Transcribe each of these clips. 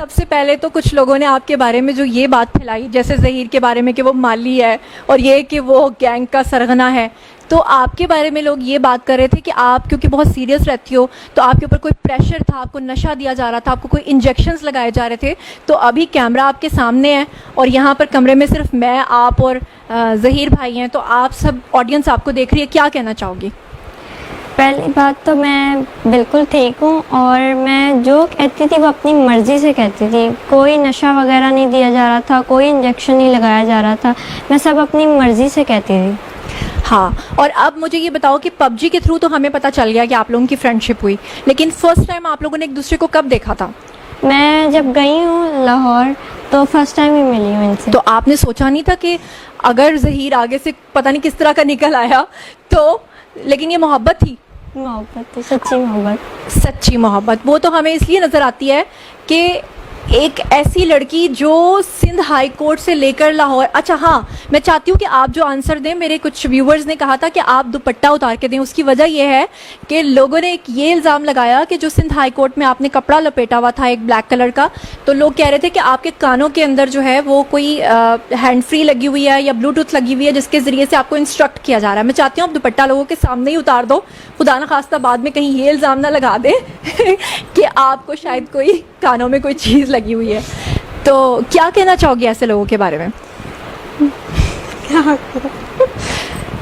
سب سے پہلے تو کچھ لوگوں نے آپ کے بارے میں جو یہ بات پھیلائی، جیسے ظہیر کے بارے میں کہ وہ مالی ہے اور یہ کہ وہ گینگ کا سرغنہ ہے، تو آپ کے بارے میں لوگ یہ بات کر رہے تھے کہ آپ کیونکہ بہت سیریس رہتی ہو تو آپ کے اوپر کوئی پریشر تھا، آپ کو نشہ دیا جا رہا تھا، آپ کو کوئی انجیکشنز لگائے جا رہے تھے. تو ابھی کیمرہ آپ کے سامنے ہے اور یہاں پر کمرے میں صرف میں، آپ اور ظہیر بھائی ہیں، تو آپ سب آڈینس آپ کو دیکھ رہی ہے، کیا کہنا چاہو گی؟ پہلی بات تو میں بالکل ٹھیک ہوں، اور میں جو کہتی تھی وہ اپنی مرضی سے کہتی تھی. کوئی نشہ وغیرہ نہیں دیا جا رہا تھا، کوئی انجیکشن نہیں لگایا جا رہا تھا، میں سب اپنی مرضی سے کہتی تھی. ہاں، اور اب مجھے یہ بتاؤ کہ پب جی کے تھرو تو ہمیں پتہ چل گیا کہ آپ لوگوں کی فرینڈشپ ہوئی، لیکن فرسٹ ٹائم آپ لوگوں نے ایک دوسرے کو کب دیکھا تھا؟ میں جب گئی ہوں لاہور تو فرسٹ ٹائم ہی ملی ہوں ان سے. تو آپ نے سوچا نہیں تھا کہ اگر ظہیر آگے سے پتہ نہیں کس طرح کا نکل آیا تو، لیکن یہ محبت تھی؟ محبت تھی، سچی محبت. سچی محبت وہ تو ہمیں اس لیے نظر آتی ہے کہ ایک ایسی لڑکی جو سندھ ہائی کورٹ سے لے کر لاہور. اچھا ہاں، میں چاہتی ہوں کہ آپ جو آنسر دیں، میرے کچھ ویورز نے کہا تھا کہ آپ دوپٹہ اتار کے دیں. اس کی وجہ یہ ہے کہ لوگوں نے ایک یہ الزام لگایا کہ جو سندھ ہائی کورٹ میں آپ نے کپڑا لپیٹا ہوا تھا ایک بلیک کلر کا، تو لوگ کہہ رہے تھے کہ آپ کے کانوں کے اندر جو ہے وہ کوئی ہینڈ فری لگی ہوئی ہے یا بلوٹوتھ لگی ہوئی ہے جس کے ذریعے سے آپ کو انسٹرکٹ کیا جا رہا ہے. میں چاہتی ہوں آپ دوپٹہ لوگوں کے سامنے ہی اتار دو، خدا نخواستہ بعد میں کہیں یہ الزام نہ لگا دیں کہ آپ کو شاید کوئی کانوں میں کوئی چیز لگی ہوئی ہے. تو کیا کہنا چاہو گی ایسے لوگوں کے بارے میں؟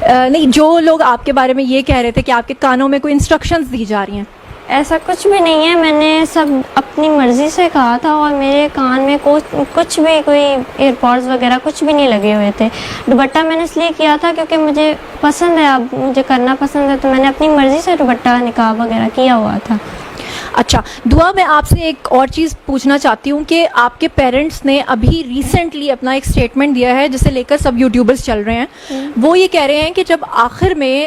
نہیں، جو لوگ آپ کے بارے میں یہ کہہ رہے تھے کہ آپ کے کانوں میں کوئی انسٹرکشنز دی جا رہی ہیں. ایسا کچھ بھی نہیں ہے، میں نے سب اپنی مرضی سے کہا تھا، اور میرے کان میں کچھ بھی کوئی ایئر پوڈز وغیرہ کچھ بھی نہیں لگے ہوئے تھے. دوپٹہ میں نے اس لیے کیا تھا کیونکہ مجھے پسند ہے، اب مجھے کرنا پسند ہے، تو میں نے اپنی مرضی سے دوپٹہ نقاب وغیرہ کیا ہوا تھا. اچھا دعا، میں آپ سے ایک اور چیز پوچھنا چاہتی ہوں کہ آپ کے پیرنٹس نے ابھی ریسنٹلی اپنا ایک اسٹیٹمنٹ دیا ہے جسے لے کر سب یوٹیوبرز چل رہے ہیں. وہ یہ کہہ رہے ہیں کہ جب آخر میں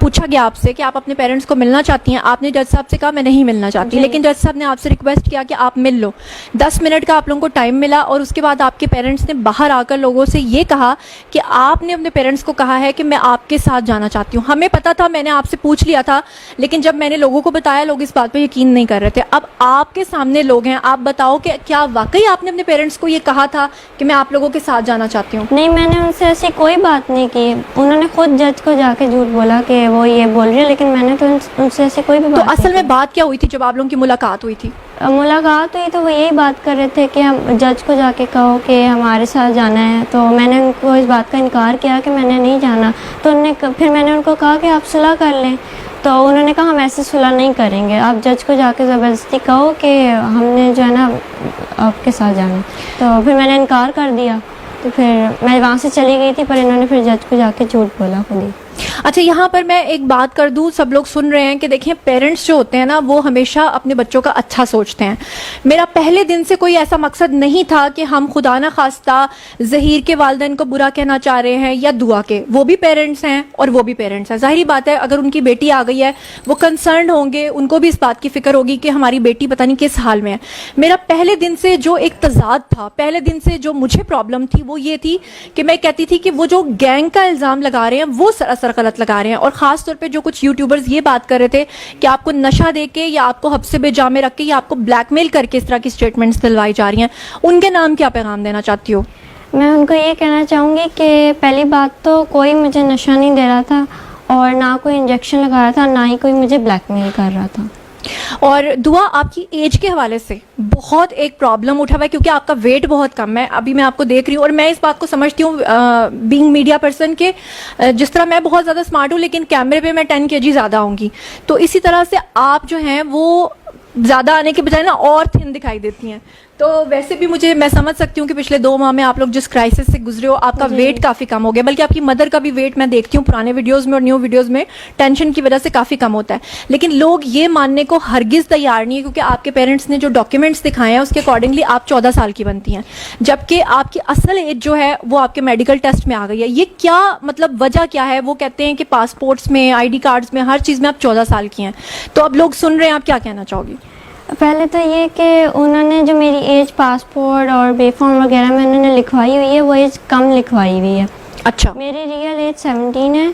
پوچھا گیا آپ سے کہ آپ اپنے پیرنٹس کو ملنا چاہتی ہیں، آپ نے جج صاحب سے کہا میں نہیں ملنا چاہتی، لیکن جج صاحب نے آپ سے ریکویسٹ کیا کہ آپ مل لو. 10 منٹ کا آپ لوگوں کو ٹائم ملا اور اس کے بعد آپ کے پیرنٹس نے باہر آ کر لوگوں سے یہ کہا کہ آپ نے اپنے پیرنٹس کو کہا ہے کہ میں آپ کے ساتھ جانا چاہتی ہوں. ہمیں پتا تھا، میں نے آپ سے پوچھ لیا تھا، لیکن جب میں نے لوگوں کو بتایا لوگ اس بات پہ یقین نہیں کر رہے تھے. اب آپ کے سامنے لوگ ہیں، آپ بتاؤ کہ کیا واقعی آپ نے اپنے پیرنٹس کو یہ کہا تھا کہ میں آپ لوگوں کے ساتھ جانا چاہتی ہوں؟ نہیں، میں نے ان سے ایسی کوئی بات نہیں کی. انہوں نے خود جج کو جا کے جھوٹ بولا کہ وہ یہ بول رہی ہے، لیکن میں نے تو ان سے ایسی کوئی بھی بات تو اصل میں بات کیا ہوئی تھی جب آپ لوگوں کی ملاقات ہوئی تھی؟ ملاقات ہوئی تو وہ یہی بات کر رہے تھے کہ ہم جج کو جا کے کہو کہ ہمارے ساتھ جانا ہے. تو میں نے ان کو اس بات کا انکار کیا کہ میں نے نہیں جانا. تو پھر میں نے ان کو کہا کہ آپ صلح کر لیں. تو انہوں نے کہا ہم ایسے صلح نہیں کریں گے، آپ جج کو جا کے زبردستی کہو کہ ہم نے جو ہے نا آپ کے ساتھ جانا. تو پھر میں نے انکار کر دیا، تو پھر میں وہاں سے چلی گئی تھی، پر انہوں نے پھر جج کو جا کے جھوٹ بولا خود ہی. اچھا یہاں پر میں ایک بات کر دوں، سب لوگ سن رہے ہیں کہ دیکھیں پیرنٹس جو ہوتے ہیں نا وہ ہمیشہ اپنے بچوں کا اچھا سوچتے ہیں. میرا پہلے دن سے کوئی ایسا مقصد نہیں تھا کہ ہم خدا نہ خواستہ ظہیر کے والدین کو برا کہنا چاہ رہے ہیں یا دعا کے. وہ بھی پیرنٹس ہیں اور وہ بھی پیرنٹس ہیں. ظاہری بات ہے اگر ان کی بیٹی آ گئی ہے وہ کنسرنڈ ہوں گے، ان کو بھی اس بات کی فکر ہوگی کہ ہماری بیٹی پتہ نہیں کس حال میں ہے. میرا پہلے دن سے جو ایک تضاد تھا، پہلے دن سے جو مجھے پرابلم تھی وہ یہ تھی کہ میں کہتی تھی کہ وہ جو گینگ کا الزام لگا رہے ہیں وہ سراسر غلط لگا رہے ہیں. اور خاص طور پہ جو کچھ یوٹیوبرز یہ بات کر رہے تھے کہ آپ کو نشہ دے کے یا آپ کو حبس بے جا میں رکھ کے یا آپ کو بلیک میل کر کے اس طرح کی سٹیٹمنٹس دلوائی جا رہی ہیں، ان کے نام کیا پیغام دینا چاہتی ہو؟ میں ان کو یہ کہنا چاہوں گی کہ پہلی بات تو کوئی مجھے نشہ نہیں دے رہا تھا، اور نہ کوئی انجیکشن لگا رہا تھا، نہ ہی کوئی مجھے بلیک میل کر رہا تھا. اور دعا، آپ کی ایج کے حوالے سے بہت ایک پرابلم اٹھا ہوا ہے کیونکہ آپ کا ویٹ بہت کم ہے. ابھی میں آپ کو دیکھ رہی ہوں اور میں اس بات کو سمجھتی ہوں بینگ میڈیا پرسن کہ جس طرح میں بہت زیادہ اسمارٹ ہوں لیکن کیمرے پہ میں 10 kg زیادہ ہوں گی، تو اسی طرح سے آپ جو ہیں وہ زیادہ آنے کے بجائے نا اور تھن دکھائی دیتی ہیں. تو ویسے بھی میں سمجھ سکتی ہوں کہ پچھلے 2 ماہ میں آپ لوگ جس کرائسس سے گزرے ہو، آپ کا ویٹ کافی کم ہو گیا. بلکہ آپ کی مدر کا بھی ویٹ میں دیکھتی ہوں پرانے ویڈیوز میں اور نیو ویڈیوز میں ٹینشن کی وجہ سے کافی کم ہوتا ہے. لیکن لوگ یہ ماننے کو ہرگز تیار نہیں ہے کیونکہ آپ کے پیرنٹس نے جو ڈاکیومنٹس دکھائے ہیں اس کے اکارڈنگلی آپ 14 سال کی بنتی ہیں، جبکہ آپ کی اصل ایج جو ہے وہ آپ کے میڈیکل ٹیسٹ میں آ گئی ہے. یہ کیا مطلب وجہ کیا ہے؟ وہ کہتے ہیں کہ پاسپورٹس میں، آئی ڈی کارڈز میں، ہر چیز میں آپ 14 سال کی ہیں. تو اب لوگ سن رہے ہیں، آپ کیا کہنا چاہو گی؟ پہلے تو یہ کہ انہوں نے جو میری ایج پاسپورٹ اور بے فارم وغیرہ میں انہوں نے لکھوائی ہوئی ہے وہ ایج کم لکھوائی ہوئی ہے. اچھا، میری ریئل ایج 17 ہے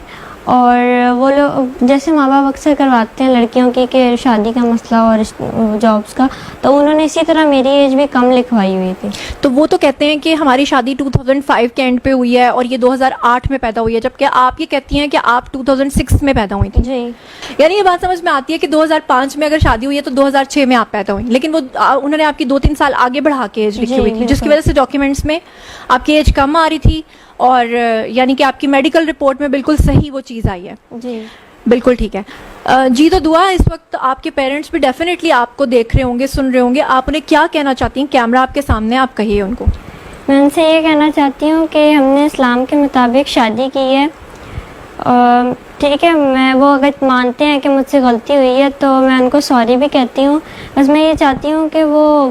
اور وہ لوگ جیسے ماں باپ اکثر کرواتے ہیں لڑکیوں کی کہ شادی کا مسئلہ اور جابس کا، تو انہوں نے اسی طرح میری ایج بھی کم لکھوائی ہوئی تھی. تو وہ تو کہتے ہیں کہ ہماری شادی 2005 کے اینڈ پہ ہوئی ہے اور یہ 2008 میں پیدا ہوئی ہے، جبکہ آپ یہ کہتی ہیں کہ آپ 2006 میں پیدا ہوئی تھی. جی یعنی یہ بات سمجھ میں آتی ہے کہ 2005 میں اگر شادی ہوئی ہے تو 2006 میں آپ پیدا ہوئی، لیکن وہ انہوں نے آپ کی 2-3 سال آگے بڑھا کے ایج لکھی ہوئی تھی، جس کی وجہ سے ڈاکیومنٹس میں آپ کی ایج کم آ رہی تھی، اور یعنی کہ آپ کی میڈیکل رپورٹ میں بالکل صحیح وہ چیز آئی ہے. جی بالکل ٹھیک ہے. جی تو دعا اس وقت آپ کے پیرنٹس بھی ڈیفینیٹلی آپ کو دیکھ رہے ہوں گے، سن رہے ہوں گے، آپ انہیں کیا کہنا چاہتی ہیں؟ کیمرہ آپ کے سامنے، آپ کہیے ان کو. میں ان سے یہ کہنا چاہتی ہوں کہ ہم نے اسلام کے مطابق شادی کی ہے. ٹھیک ہے، میں وہ اگر مانتے ہیں کہ مجھ سے غلطی ہوئی ہے تو میں ان کو سوری بھی کہتی ہوں. بس میں یہ چاہتی ہوں کہ وہ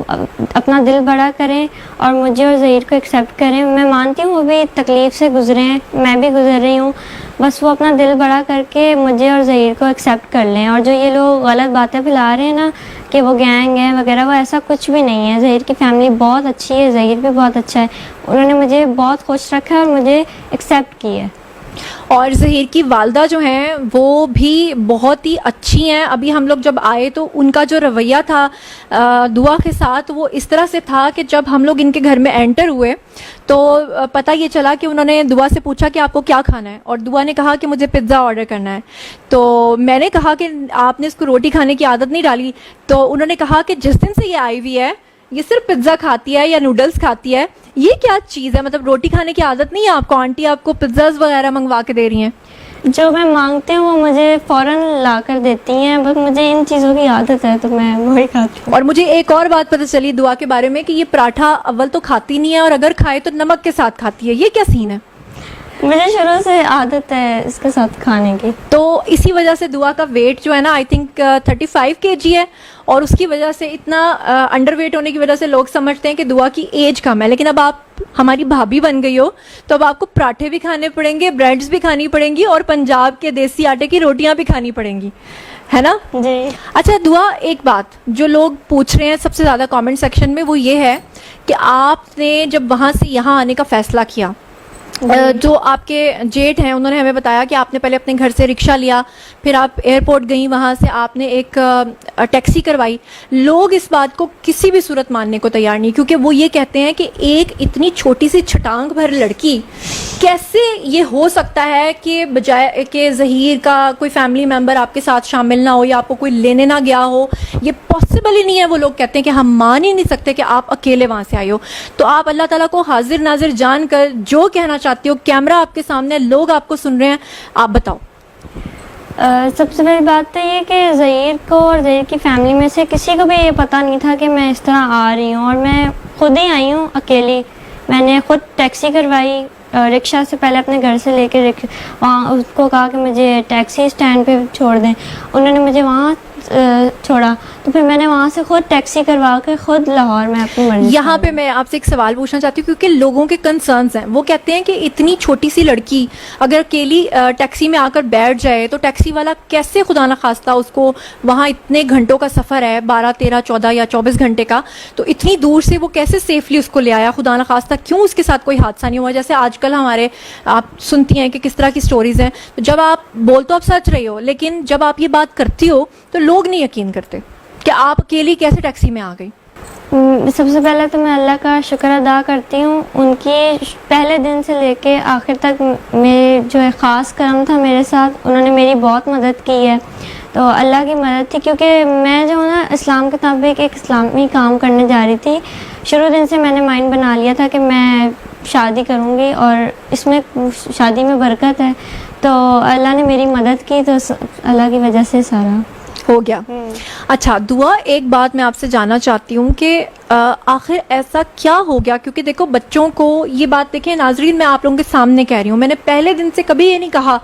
اپنا دل بڑا کریں اور مجھے اور ظہیر کو ایکسیپٹ کریں. میں مانتی ہوں وہ بھی تکلیف سے گزرے ہیں، میں بھی گزر رہی ہوں. بس وہ اپنا دل بڑا کر کے مجھے اور ظہیر کو ایکسیپٹ کر لیں. اور جو یہ لوگ غلط باتیں پھیلا رہے ہیں نا کہ وہ گینگ ہے وغیرہ، وہ ایسا کچھ بھی نہیں ہے. ظہیر کی فیملی بہت اچھی ہے، ظہیر بھی بہت اچھا ہے. انہوں نے مجھے بہت خوش رکھا ہے اور مجھے ایکسیپٹ کی ہے. اور ظہیر کی والدہ جو ہیں وہ بھی بہت ہی اچھی ہیں. ابھی ہم لوگ جب آئے تو ان کا جو رویہ تھا دعا کے ساتھ وہ اس طرح سے تھا کہ جب ہم لوگ ان کے گھر میں انٹر ہوئے تو پتہ یہ چلا کہ انہوں نے دعا سے پوچھا کہ آپ کو کیا کھانا ہے، اور دعا نے کہا کہ مجھے پزا آرڈر کرنا ہے. تو میں نے کہا کہ آپ نے اس کو روٹی کھانے کی عادت نہیں ڈالی. تو انہوں نے کہا کہ جس دن سے یہ آئی ہوئی ہے یہ صرف پزا کھاتی ہے یا نوڈلس کھاتی ہے. یہ کیا چیز ہے؟ مطلب روٹی کھانے کی عادت نہیں ہے آپ کو؟ آنٹی آپ کو پزاز وغیرہ منگوا کے دے رہی ہیں؟ جو میں مانگتی ہوں وہ مجھے فوراً لا کر دیتی ہیں، بس مجھے ان چیزوں کی عادت ہے تو میں وہی کھاتی ہوں. اور مجھے ایک اور بات پتہ چلی دعا کے بارے میں کہ یہ پراٹھا اول تو کھاتی نہیں ہے، اور اگر کھائے تو نمک کے ساتھ کھاتی ہے. یہ کیا سین ہے؟ مجھے شروع سے عادت ہے اس کے ساتھ کھانے کی. تو اسی وجہ سے دعا کا ویٹ جو ہے نا آئی تھنک 35 kg ہے، اور اس کی وجہ سے اتنا انڈر ویٹ ہونے کی وجہ سے لوگ سمجھتے ہیں کہ دعا کی ایج کم ہے. لیکن اب آپ ہماری بھابھی بن گئی ہو تو اب آپ کو پراٹھے بھی کھانے پڑیں گے، بریڈز بھی کھانی پڑیں گی، اور پنجاب کے دیسی آٹے کی روٹیاں بھی کھانی پڑیں گی، ہے نا؟ جی. اچھا دعا، ایک بات جو لوگ پوچھ رہے ہیں سب سے زیادہ کامنٹ سیکشن میں وہ یہ ہے کہ آپ نے جب وہاں سے یہاں آنے کا فیصلہ کیا، جو آپ کے جیٹ ہیں انہوں نے ہمیں بتایا کہ آپ نے پہلے اپنے گھر سے رکشہ لیا، پھر آپ ایئرپورٹ گئیں، وہاں سے آپ نے ایک ٹیکسی کروائی. لوگ اس بات کو کسی بھی صورت ماننے کو تیار نہیں، کیونکہ وہ یہ کہتے ہیں کہ ایک اتنی چھوٹی سی چھٹانگ بھر لڑکی کیسے یہ ہو سکتا ہے کہ بجائے کہ ظہیر کا کوئی فیملی ممبر آپ کے ساتھ شامل نہ ہو یا آپ کو کوئی لینے نہ گیا ہو، یہ پاسبل ہی نہیں ہے. وہ لوگ کہتے ہیں کہ ہم مان ہی نہیں سکتے کہ آپ اکیلے وہاں سے آئے ہو. تو آپ اللہ تعالیٰ کو حاضر ناظر جان کر جو کہنا چاہتی ہو، کیمرہ آپ کے سامنے، لوگ آپ کو سن رہے ہیں، آپ بتاؤ. سب سے پہلی بات تو یہ کہ ظہیر کو اور ظہیر کی فیملی میں سے کسی کو بھی یہ پتہ نہیں تھا کہ میں اس طرح آ رہی ہوں، اور میں خود ہی آئی ہوں اکیلی. میں نے خود ٹیکسی کروائی رکشہ سے، پہلے اپنے گھر سے لے کے وہاں اس کو کہا کہ مجھے ٹیکسی اسٹینڈ پہ چھوڑ دیں. انہوں نے مجھے وہاں چھوڑا، تو پھر میں نے وہاں سے خود ٹیکسی کروا کے خود لاہور میں اپنی مرضی. یہاں پہ میں آپ سے ایک سوال پوچھنا چاہتی ہوں، کیونکہ لوگوں کے کنسرنز ہیں. وہ کہتے ہیں کہ اتنی چھوٹی سی لڑکی اگر اکیلی ٹیکسی میں آ کر بیٹھ جائے تو ٹیکسی والا کیسے خدا نخواستہ اس کو، وہاں اتنے گھنٹوں کا سفر ہے، 12 13 14 یا 24 گھنٹے کا، تو اتنی دور سے وہ کیسے سیفلی اس کو لے آیا؟ خدا نخواستہ کیوں اس کے ساتھ کوئی حادثہ نہیں ہوا؟ جیسے آج کل ہمارے آپ سنتی ہیں کہ کس طرح کی سٹوریز ہیں. تو جب آپ بول تو آپ سچ رہی ہو، لیکن جب آپ یہ بات کرتی ہو تو لوگ نہیں یقین کرتے کہ آپ اکیلی کیسے ٹیکسی میں آ گئی. سب سے پہلے تو میں اللہ کا شکر ادا کرتی ہوں، ان کی پہلے دن سے لے کے آخر تک میرے جو ہے خاص کرم تھا میرے ساتھ، انہوں نے میری بہت مدد کی ہے. تو اللہ کی مدد تھی، کیونکہ میں جو نا اسلام کے مطابق ایک اسلامی کام کرنے جا رہی تھی. شروع دن سے میں نے مائنڈ بنا لیا تھا کہ میں شادی کروں گی اور اس میں شادی میں برکت ہے. تو اللہ نے میری مدد کی، تو اللہ کی وجہ سے سارا ہو گیا. اچھا دعا، ایک بات میں آپ سے جاننا چاہتی ہوں کہ آخر ایسا کیا ہو گیا؟ کیونکہ دیکھو بچوں کو یہ بات، دیکھیں ناظرین میں آپ لوگوں کے سامنے کہہ رہی ہوں، میں نے پہلے دن سے کبھی یہ نہیں کہا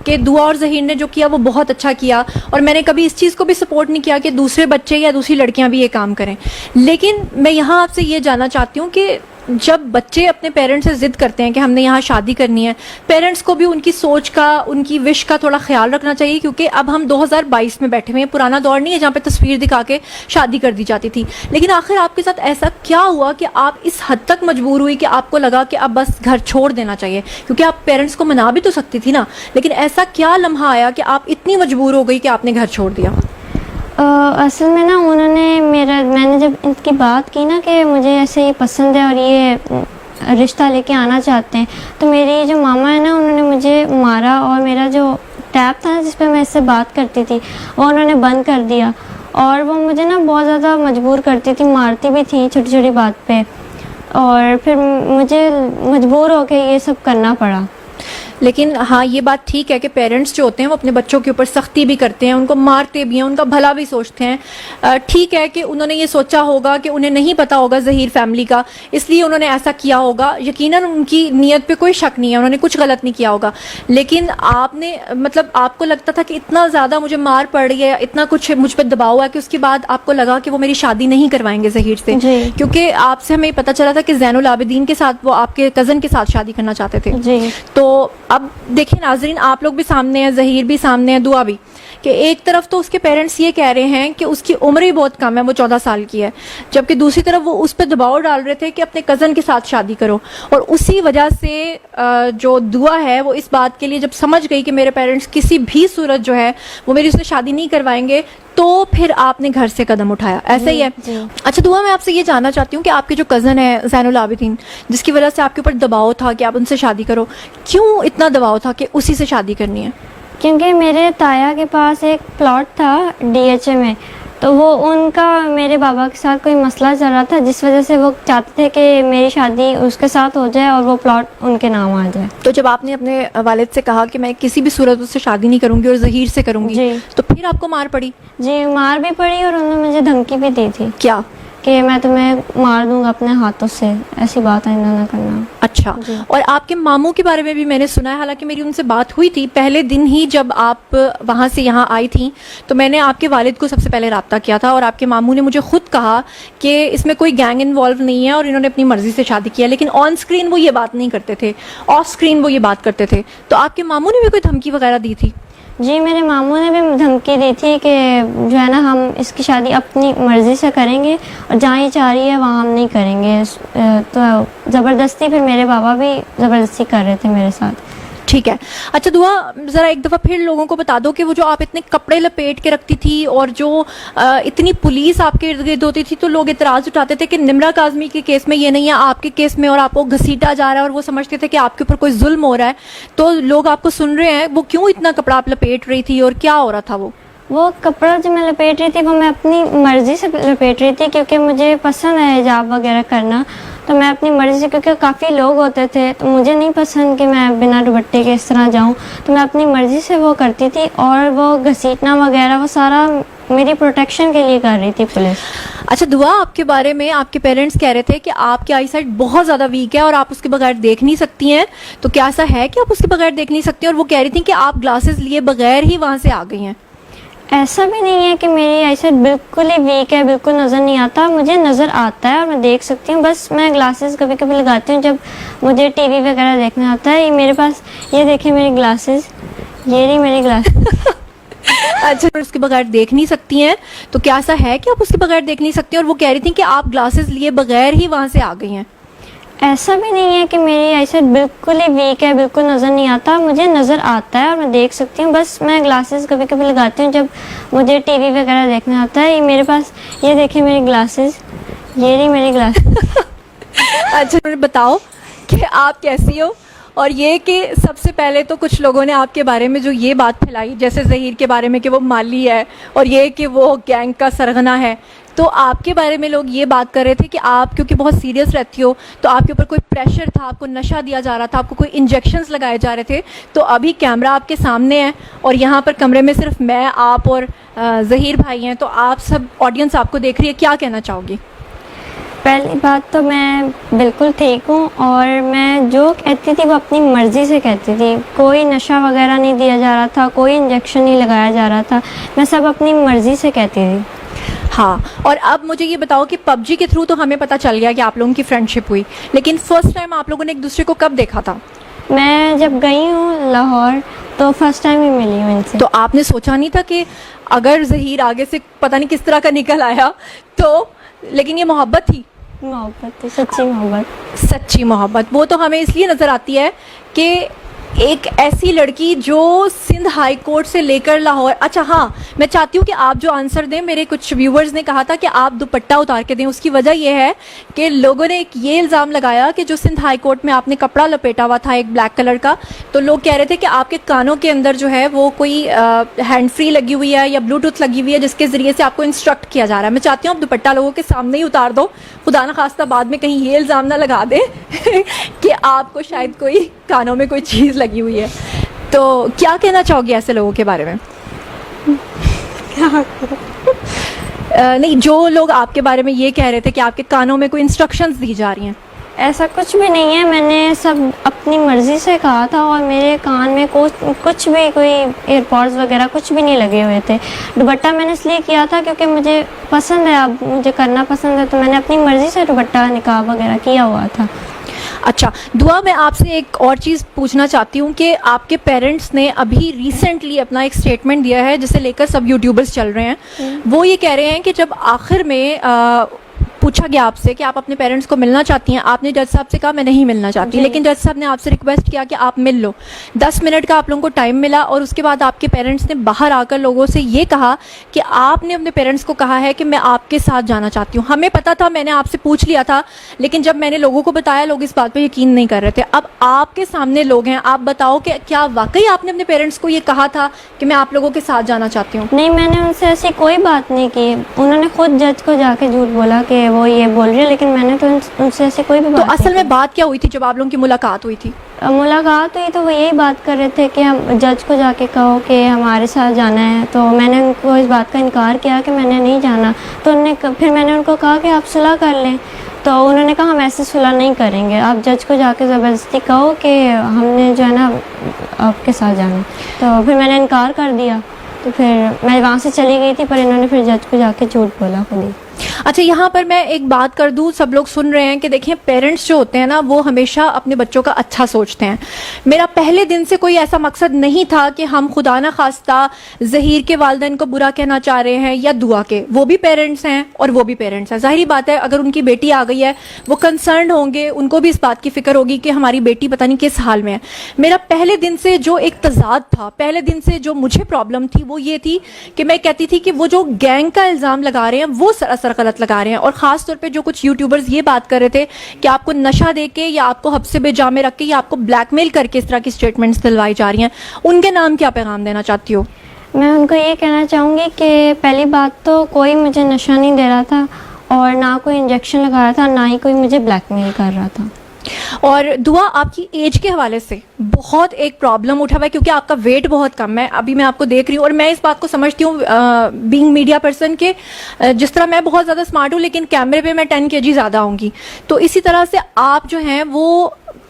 کہ دعا اور ظہیر نے جو کیا وہ بہت اچھا کیا، اور میں نے کبھی اس چیز کو بھی سپورٹ نہیں کیا کہ دوسرے بچے یا دوسری لڑکیاں بھی یہ کام کریں. لیکن میں یہاں آپ سے یہ جاننا چاہتی ہوں کہ جب بچے اپنے پیرنٹس سے ضد کرتے ہیں کہ ہم نے یہاں شادی کرنی ہے, پیرنٹس کو بھی ان کی سوچ کا, ان کی وش کا تھوڑا خیال رکھنا چاہیے, کیونکہ اب ہم 2022 میں بیٹھے ہوئے ہیں, پرانا دور نہیں ہے جہاں پہ تصویر دکھا کے شادی کر دی جاتی تھی. لیکن آخر آپ کے ساتھ ایسا کیا ہوا کہ آپ اس حد تک مجبور ہوئی کہ آپ کو لگا کہ اب بس گھر چھوڑ دینا چاہیے؟ کیونکہ آپ پیرنٹس کو منا بھی تو سکتی تھی نا, لیکن ایسا کیا لمحہ آیا کہ آپ اتنی مجبور ہو گئی کہ آپ نے گھر چھوڑ دیا؟ اصل میں نا انہوں نے میں نے جب ان کی بات کی نا کہ مجھے ایسے یہ پسند ہے اور یہ رشتہ لے کے آنا چاہتے ہیں, تو میری جو ماما ہے نا انہوں نے مجھے مارا, اور میرا جو ٹیب تھا نا جس پہ میں اس سے بات کرتی تھی وہ انہوں نے بند کر دیا, اور وہ مجھے نا بہت زیادہ مجبور کرتی تھی, مارتی بھی تھی چھوٹی چھوٹی بات پہ, اور پھر مجھے مجبور ہو کے یہ سب کرنا پڑا. لیکن ہاں یہ بات ٹھیک ہے کہ پیرنٹس جو ہوتے ہیں وہ اپنے بچوں کے اوپر سختی بھی کرتے ہیں, ان کو مارتے بھی ہیں, ان کا بھلا بھی سوچتے ہیں. ٹھیک ہے کہ انہوں نے یہ سوچا ہوگا کہ انہیں نہیں پتا ہوگا ظہیر فیملی کا, اس لیے انہوں نے ایسا کیا ہوگا. یقیناً ان کی نیت پہ کوئی شک نہیں ہے, انہوں نے کچھ غلط نہیں کیا ہوگا. لیکن آپ نے مطلب آپ کو لگتا تھا کہ اتنا زیادہ مجھے مار پڑ رہی ہے, اتنا کچھ مجھ پہ دباؤ ہے, کہ اس کے بعد آپ کو لگا کہ وہ میری شادی نہیں کروائیں گے ظہیر سے. جی. کیونکہ آپ سے ہمیں پتا چلا تھا کہ زین العابدین کے ساتھ وہ آپ کے کزن کے ساتھ شادی کرنا چاہتے تھے. جی. تو اب دیکھیں ناظرین, آپ لوگ بھی سامنے ہیں, ظہیر بھی سامنے ہے, دعا بھی, کہ ایک طرف تو اس کے پیرنٹس یہ کہہ رہے ہیں کہ اس کی عمر ہی بہت کم ہے, وہ 14 سال کی ہے, جبکہ دوسری طرف وہ اس پہ دباؤ ڈال رہے تھے کہ اپنے کزن کے ساتھ شادی کرو. اور اسی وجہ سے جو دعا ہے وہ اس بات کے لیے جب سمجھ گئی کہ میرے پیرنٹس کسی بھی صورت جو ہے وہ میری اس سے شادی نہیں کروائیں گے, تو پھر آپ نے گھر سے قدم اٹھایا. ایسا ہی ہے؟ جی. اچھا دعا, میں آپ سے یہ جاننا چاہتی ہوں کہ آپ کے جو کزن ہے زین العابدین, جس کی وجہ سے آپ کے اوپر دباؤ تھا کہ آپ ان سے شادی کرو, کیوں اتنا دباؤ تھا کہ اسی سے شادی کرنی ہے؟ کیونکہ میرے تایا کے پاس ایک پلاٹ تھا DHA میں, تو وہ ان کا میرے بابا کے ساتھ کوئی مسئلہ چل رہا تھا, جس وجہ سے وہ چاہتے تھے کہ میری شادی اس کے ساتھ ہو جائے اور وہ پلاٹ ان کے نام آ جائے. تو جب آپ نے اپنے والد سے کہا کہ میں کسی بھی صورت اس سے شادی نہیں کروں گی اور ظہیر سے کروں گی, جی. تو پھر آپ کو مار پڑی؟ جی, مار بھی پڑی, اور انہوں نے مجھے دھمکی بھی دی تھی کیا؟ کہ میں تمہیں مار دوں گا اپنے ہاتھوں سے, ایسی بات ہے نہ کرنا. اچھا. جی. اور آپ کے ماموں کے بارے میں بھی میں نے سنا ہے, حالانکہ میری ان سے بات ہوئی تھی پہلے دن ہی جب آپ وہاں سے یہاں آئی تھیں, تو میں نے آپ کے والد کو سب سے پہلے رابطہ کیا تھا, اور آپ کے ماموں نے مجھے خود کہا کہ اس میں کوئی گینگ انوالو نہیں ہے اور انہوں نے اپنی مرضی سے شادی کیا. لیکن آن اسکرین وہ یہ بات نہیں کرتے تھے, آف اسکرین وہ یہ بات کرتے تھے. تو آپ کے ماموں نے بھی کوئی دھمکی وغیرہ دی تھی؟ جی, میرے ماموں نے بھی دھمکی دی تھی کہ جو ہے نا ہم اس کی شادی اپنی مرضی سے کریں گے, اور جہاں یہ چاہ رہی ہے وہاں ہم نہیں کریں گے. تو زبردستی, پھر میرے بابا بھی زبردستی کر رہے تھے میرے ساتھ. ٹھیک ہے. اچھا دعا, ذرا ایک دفعہ پھر لوگوں کو بتا دو کہ وہ جو آپ اتنے کپڑے لپیٹ کے رکھتی تھی اور جو اتنی پولیس آپ کے ارد گرد ہوتی تھی, تو لوگ اعتراض اٹھاتے تھے کہ نمرا کاظمی کے کیس میں یہ نہیں ہے, آپ کے کیس میں, اور آپ کو گھسیٹا جا رہا ہے, اور وہ سمجھتے تھے کہ آپ کے اوپر کوئی ظلم ہو رہا ہے. تو لوگ آپ کو سن رہے ہیں, وہ کیوں اتنا کپڑا آپ لپیٹ رہی تھی اور کیا ہو رہا تھا؟ وہ کپڑا جو میں لپیٹ رہی تھی وہ میں اپنی مرضی سے لپیٹ رہی تھی, کیونکہ مجھے پسند ہے حجاب وغیرہ کرنا, تو میں اپنی مرضی سے, کیونکہ کافی لوگ ہوتے تھے تو مجھے نہیں پسند کہ میں بنا دوپٹے کے اس طرح جاؤں, تو میں اپنی مرضی سے وہ کرتی تھی. اور وہ گھسیٹنا وغیرہ وہ سارا میری پروٹیکشن کے لیے کر رہی تھی پولیس. اچھا دعا, آپ کے بارے میں آپ کے پیرنٹس کہہ رہے تھے کہ آپ کی آئی سائٹ بہت زیادہ ویک ہے اور آپ اس کے بغیر دیکھ نہیں سکتی ہیں, تو کیا ایسا ہے کہ آپ اس کے بغیر دیکھ نہیں سکتی ہیں؟ اور وہ کہہ رہی تھیں کہ آپ گلاسز لیے بغیر ہی وہاں سے آ گئی ہیں. ایسا بھی نہیں ہے کہ میری آئی سائٹ بالکل ہی ویک ہے, بالکل نظر نہیں آتا, مجھے نظر آتا ہے اور میں دیکھ سکتی ہوں. بس میں گلاسز کبھی کبھی لگاتی ہوں جب مجھے ٹی وی وغیرہ دیکھنا آتا ہے. یہ میرے پاس, یہ دیکھیں میری گلاسز, یہ نہیں میری گلاسز. اچھا, اس کے بغیر دیکھ نہیں سکتی ہیں, تو کیا ایسا ہے کہ آپ اس کے بغیر دیکھ نہیں سکتی ہیں؟ اور وہ کہہ رہی تھیں کہ آپ گلاسز لیے بغیر ہی وہاں سے آ گئی ہیں. ایسا بھی نہیں ہے کہ میری آئی سائٹ بالکل ہی ویک ہے, بالکل نظر نہیں آتا, مجھے نظر آتا ہے اور میں دیکھ سکتی ہوں. بس میں گلاسز کبھی کبھی لگاتی ہوں جب مجھے ٹی وی وغیرہ دیکھنا آتا ہے. یہ میرے پاس, یہ دیکھیں میری گلاسز, یہ نہیں میری گلاسز. اچھا بتاؤ کہ آپ کیسی ہو, اور یہ کہ سب سے پہلے تو کچھ لوگوں نے آپ کے بارے میں جو یہ بات پھیلائی, جیسے ظہیر کے بارے میں کہ وہ مالی ہے, اور یہ کہ وہ گینگ کا سرغنہ ہے, تو آپ کے بارے میں لوگ یہ بات کر رہے تھے کہ آپ کیونکہ بہت سیریس رہتی ہو تو آپ کے اوپر کوئی پریشر تھا, آپ کو نشہ دیا جا رہا تھا, آپ کو کوئی انجیکشنز لگائے جا رہے تھے. تو ابھی کیمرہ آپ کے سامنے ہے اور یہاں پر کمرے میں صرف میں, آپ اور ظہیر بھائی ہیں, تو آپ سب آڈینس آپ کو دیکھ رہی ہے, کیا کہنا چاہو گی؟ پہلی بات تو میں بالکل ٹھیک ہوں, اور میں جو کہتی تھی وہ اپنی مرضی سے کہتی تھی. کوئی نشہ وغیرہ نہیں دیا جا رہا تھا, کوئی انجیکشن نہیں لگایا جا رہا تھا, میں سب اپنی مرضی سے کہتی تھی. ہاں. اور اب مجھے یہ بتاؤ کہ پب جی کے تھرو تو ہمیں پتہ چل گیا کہ آپ لوگوں کی فرینڈشپ ہوئی, لیکن فرسٹ ٹائم آپ لوگوں نے ایک دوسرے کو کب دیکھا تھا؟ میں جب گئی ہوں لاہور تو فرسٹ ٹائم ہی ملی ہوں ان سے. تو آپ نے سوچا نہیں تھا کہ اگر ظہیر آگے سے پتہ نہیں کس طرح کا نکل آیا تو, لیکن یہ محبت تھی؟ محبت تھی, سچی محبت. سچی محبت وہ تو ہمیں اس لیے نظر آتی ہے کہ ایک ایسی لڑکی جو سندھ ہائی کورٹ سے لے کر لاہور. اچھا ہاں, میں چاہتی ہوں کہ آپ جو آنسر دیں, میرے کچھ ویورز نے کہا تھا کہ آپ دوپٹہ اتار کے دیں. اس کی وجہ یہ ہے کہ لوگوں نے ایک یہ الزام لگایا کہ جو سندھ ہائی کورٹ میں آپ نے کپڑا لپیٹا ہوا تھا ایک بلیک کلر کا, تو لوگ کہہ رہے تھے کہ آپ کے کانوں کے اندر جو ہے وہ کوئی ہینڈ فری لگی ہوئی ہے یا بلوٹوتھ لگی ہوئی ہے جس کے ذریعے سے آپ کو انسٹرکٹ کیا جا رہا ہے. میں چاہتی ہوں آپ دوپٹہ لوگوں کے سامنے ہی اتار دو, خدا نخواستہ بعد میں کہیں یہ الزام نہ لگا دیں کہ آپ کو شاید کوئی کانوں میں کوئی چیز لگی ہوئی ہے. تو کیا کہنا چاہو گے ایسے لوگوں کے بارے میں؟ نہیں, جو لوگ آپ کے بارے میں یہ کہہ رہے تھے کہ آپ کے کانوں میں کوئی انسٹرکشنز دی جا رہی ہیں. ایسا کچھ بھی نہیں ہے, میں نے سب اپنی مرضی سے کہا تھا اور میرے کان میں کچھ بھی کوئی ایئر پوڈز وغیرہ کچھ بھی نہیں لگے ہوئے تھے. دوپٹہ میں نے اس لیے کیا تھا کیونکہ مجھے پسند ہے, اب مجھے کرنا پسند ہے, تو میں نے اپنی مرضی سے دوپٹہ نقاب وغیرہ کیا ہوا تھا. اچھا دعا, میں آپ سے ایک اور چیز پوچھنا چاہتی ہوں کہ آپ کے پیرنٹس نے ابھی ریسنٹلی اپنا ایک اسٹیٹمنٹ دیا ہے جسے لے کر سب یوٹیوبرز چل رہے ہیں. وہ یہ کہہ رہے ہیں کہ جب آخر میں پوچھا گیا آپ سے کہ آپ اپنے پیرنٹس کو ملنا چاہتی ہیں, آپ نے جج صاحب سے کہا میں نہیں ملنا چاہتی, لیکن جج صاحب نے آپ سے ریکویسٹ کیا کہ آپ مل لو. 10 منٹ کا آپ لوگوں کو ٹائم ملا اور اس کے بعد آپ کے پیرنٹس نے باہر آ کر لوگوں سے یہ کہا کہ آپ نے اپنے پیرنٹس کو کہا ہے کہ میں آپ کے ساتھ جانا چاہتی ہوں. ہمیں پتا تھا, میں نے آپ سے پوچھ لیا تھا, لیکن جب میں نے لوگوں کو بتایا لوگ اس بات پہ یقین نہیں کر رہے تھے. اب آپ کے سامنے لوگ ہیں, آپ بتاؤ کہ کیا واقعی آپ نے اپنے پیرنٹس کو یہ کہا تھا کہ میں آپ لوگوں کے ساتھ جانا چاہتی ہوں؟ نہیں, میں نے ان سے ایسی کوئی بات نہیں کی. انہوں نے خود جج کو جا کے جھوٹ بولا کہ وہ یہ بول رہی ہے, لیکن میں نے تو ان سے ایسی کوئی بھی بات. تو اصل میں بات کیا ہوئی تھی جب آپ لوگوں کی ملاقات ہوئی تھی؟ ملاقات ہوئی تو وہ یہی بات کر رہے تھے کہ ہم جج کو جا کے کہو کہ ہمارے ساتھ جانا ہے. تو میں نے ان کو اس بات کا انکار کیا کہ میں نے نہیں جانا. تو پھر میں نے ان کو کہا کہ آپ صلح کر لیں. تو انہوں نے کہا ہم ایسے صلح نہیں کریں گے, آپ جج کو جا کے زبردستی کہو کہ ہم نے جو ہے نا آپ کے ساتھ جانا. تو پھر میں نے انکار کر دیا. تو پھر میں وہاں سے چلی گئی تھی, پر انہوں نے پھر جج کو جا کے جھوٹ بولا خود ہی. اچھا یہاں پر میں ایک بات کر دوں, سب لوگ سن رہے ہیں کہ دیکھیں پیرنٹس جو ہوتے ہیں نا وہ ہمیشہ اپنے بچوں کا اچھا سوچتے ہیں. میرا پہلے دن سے کوئی ایسا مقصد نہیں تھا کہ ہم خدا نہ خواستہ ظہیر کے والدین کو برا کہنا چاہ رہے ہیں یا دعا کے. وہ بھی پیرنٹس ہیں اور وہ بھی پیرنٹس ہیں, ظاہری بات ہے اگر ان کی بیٹی آ گئی ہے وہ کنسرنڈ ہوں گے, ان کو بھی اس بات کی فکر ہوگی کہ ہماری بیٹی پتہ نہیں کس حال میں ہے. میرا پہلے دن سے جو ایک تضاد تھا, پہلے دن سے جو مجھے پرابلم تھی وہ یہ تھی کہ میں کہتی تھی کہ وہ جو گینگ کا الزام لگا رہے ہیں وہ سراسر غلط لگا رہے ہیں. اور خاص طور پہ جو کچھ یوٹیوبرز یہ بات کر رہے تھے کہ آپ کو نشہ دے کے یا آپ کو حبس بے جا میں رکھ کے یا آپ کو بلیک میل کر کے اس طرح کی سٹیٹمنٹس دلوائی جا رہی ہیں, ان کے نام کیا پیغام دینا چاہتی ہو؟ میں ان کو یہ کہنا چاہوں گی کہ پہلی بات تو کوئی مجھے نشہ نہیں دے رہا تھا اور نہ کوئی انجیکشن لگا رہا تھا, نہ ہی کوئی مجھے بلیک میل کر رہا تھا. اور دعا, آپ کی ایج کے حوالے سے بہت ایک پرابلم اٹھا ہوا ہے کیونکہ آپ کا ویٹ بہت کم ہے. ابھی میں آپ کو دیکھ رہی ہوں اور میں اس بات کو سمجھتی ہوں بینگ میڈیا پرسن کہ جس طرح میں بہت زیادہ اسمارٹ ہوں لیکن کیمرے پہ میں 10 kg زیادہ ہوں گی, تو اسی طرح سے آپ جو ہیں وہ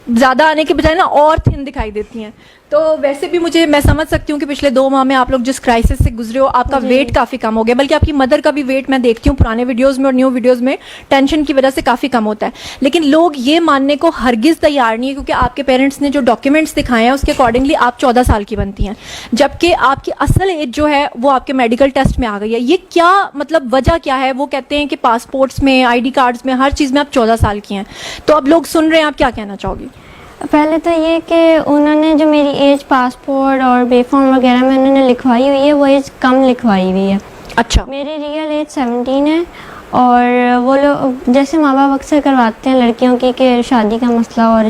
زیادہ آنے کے بجائے نا اور تھن دکھائی دیتی ہیں. تو ویسے بھی میں سمجھ سکتی ہوں کہ پچھلے 2 ماہ میں آپ لوگ جس کرائسس سے گزرے ہو, آپ کا ویٹ کافی کم ہو گیا, بلکہ آپ کی مدر کا بھی ویٹ میں دیکھتی ہوں پرانے ویڈیوز میں اور نیو ویڈیوز میں ٹینشن کی وجہ سے کافی کم ہوتا ہے. لیکن لوگ یہ ماننے کو ہرگز تیار نہیں ہے کیونکہ آپ کے پیرنٹس نے جو ڈاکیومنٹس دکھائے ہیں اس کے اکارڈنگلی آپ 14 سال کی بنتی ہیں, جبکہ آپ کی اصل ایج جو ہے وہ آپ کے میڈیکل ٹیسٹ میں آ گئی ہے. یہ کیا مطلب وجہ کیا ہے؟ وہ کہتے ہیں کہ پاسپورٹس میں, ID کارڈز میں, ہر چیز میں آپ 14 سال کی ہیں. تو اب لوگ سن رہے ہیں, آپ کیا کہنا چاہو گی؟ پہلے تو یہ کہ انہوں نے جو میری ایج پاسپورٹ اور بے فارم وغیرہ میں انہوں نے لکھوائی ہوئی ہے وہ ایج کم لکھوائی ہوئی ہے. اچھا, میری ریئل ایج 17 ہے. اور وہ لوگ جیسے ماں باپ اکثر کرواتے ہیں لڑکیوں کی کہ شادی کا مسئلہ اور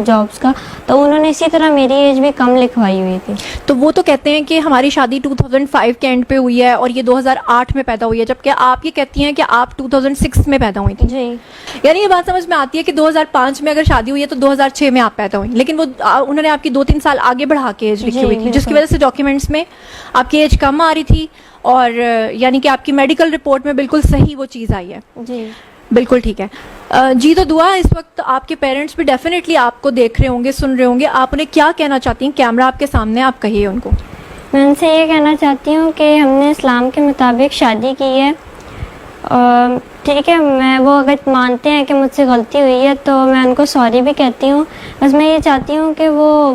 جابس کا, تو انہوں نے اسی طرح میری ایج بھی کم لکھوائی ہوئی تھی. تو وہ تو کہتے ہیں کہ ہماری شادی 2005 کے اینڈ پہ ہوئی ہے اور یہ 2008 میں پیدا ہوئی ہے, جبکہ آپ یہ کہتی ہیں کہ آپ 2006 میں پیدا ہوئی تھی. جی, یعنی یہ بات سمجھ میں آتی ہے کہ 2005 میں اگر شادی ہوئی ہے تو 2006 میں آپ پیدا ہوئی, لیکن وہ انہوں نے آپ کی 2-3 سال آگے بڑھا کے ایج لکھی ہوئی تھی, جس کی وجہ سے ڈاکیومنٹس میں آپ کی ایج کم آ رہی تھی اور یعنی کہ آپ کی میڈیکل رپورٹ میں بالکل صحیح وہ چیز آئی ہے. جی بالکل ٹھیک ہے. جی تو دعا, اس وقت آپ کے پیرنٹس بھی ڈیفینیٹلی آپ کو دیکھ رہے ہوں گے, سن رہے ہوں گے, آپ انہیں کیا کہنا چاہتی ہیں؟ کیمرہ آپ کے سامنے, آپ کہیے ان کو. میں ان سے یہ کہنا چاہتی ہوں کہ ہم نے اسلام کے مطابق شادی کی ہے, ٹھیک ہے، میں وہ اگر مانتے ہیں کہ مجھ سے غلطی ہوئی ہے تو میں ان کو سوری بھی کہتی ہوں. بس میں یہ چاہتی ہوں کہ وہ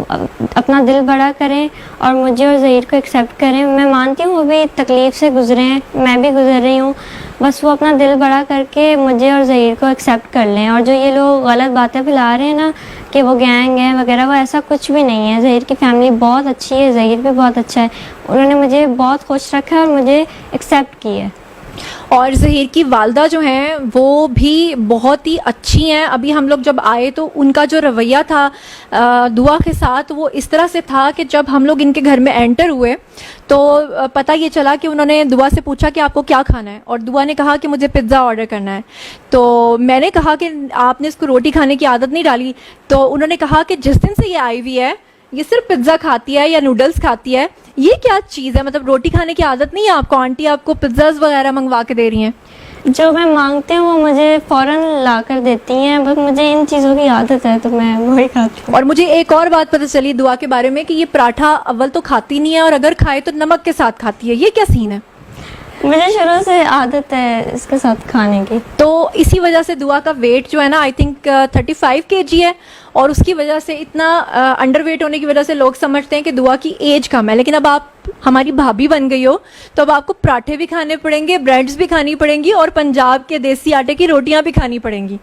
اپنا دل بڑا کریں اور مجھے اور ظہیر کو ایکسیپٹ کریں. میں مانتی ہوں وہ بھی تکلیف سے گزرے ہیں، میں بھی گزر رہی ہوں. بس وہ اپنا دل بڑا کر کے مجھے اور ظہیر کو ایکسیپٹ کر لیں. اور جو یہ لوگ غلط باتیں پھیلا رہے ہیں نا کہ وہ گینگ ہے وغیرہ، وہ ایسا کچھ بھی نہیں ہے. ظہیر کی فیملی بہت اچھی ہے، ظہیر بھی بہت اچھا ہے. انہوں نے مجھے بہت خوش رکھا ہے اور مجھے ایکسیپٹ کی ہے. اور ظہیر کی والدہ جو ہیں وہ بھی بہت ہی اچھی ہیں. ابھی ہم لوگ جب آئے تو ان کا جو رویہ تھا دعا کے ساتھ وہ اس طرح سے تھا کہ جب ہم لوگ ان کے گھر میں انٹر ہوئے تو پتہ یہ چلا کہ انہوں نے دعا سے پوچھا کہ آپ کو کیا کھانا ہے، اور دعا نے کہا کہ مجھے پزا آرڈر کرنا ہے. تو میں نے کہا کہ آپ نے اس کو روٹی کھانے کی عادت نہیں ڈالی. تو انہوں نے کہا کہ جس دن سے یہ آئی ہوئی ہے یہ صرف پزا کھاتی ہے یا نوڈلس کھاتی ہے. یہ کیا چیز ہے؟ مطلب روٹی کھانے کی عادت نہیں ہے آپ کو؟ آنٹی آپ کو پزاز وغیرہ منگوا کے دے رہی ہیں؟ جو میں مانگتی ہوں وہ مجھے فوراً لا کر دیتی ہیں، بس مجھے ان چیزوں کی عادت ہے تو میں وہی کھاتی ہوں. اور مجھے ایک اور بات پتہ چلی دعا کے بارے میں کہ یہ پراٹھا اول تو کھاتی نہیں ہے اور اگر کھائے تو نمک کے ساتھ کھاتی ہے. یہ کیا سین ہے؟ مجھے شروع سے عادت ہے اس کے ساتھ کھانے کی. تو اسی وجہ سے دعا کا ویٹ جو ہے نا آئی تھنک 35 kg ہے، اور اس کی وجہ سے اتنا انڈر ویٹ ہونے کی وجہ سے لوگ سمجھتے ہیں کہ دعا کی ایج کم ہے. لیکن اب آپ ہماری بھابھی بن گئی ہو تو اب آپ کو پراٹھے بھی کھانے پڑیں گے، بریڈز بھی کھانی پڑیں گی، اور پنجاب کے دیسی آٹے کی روٹیاں بھی کھانی پڑیں گی،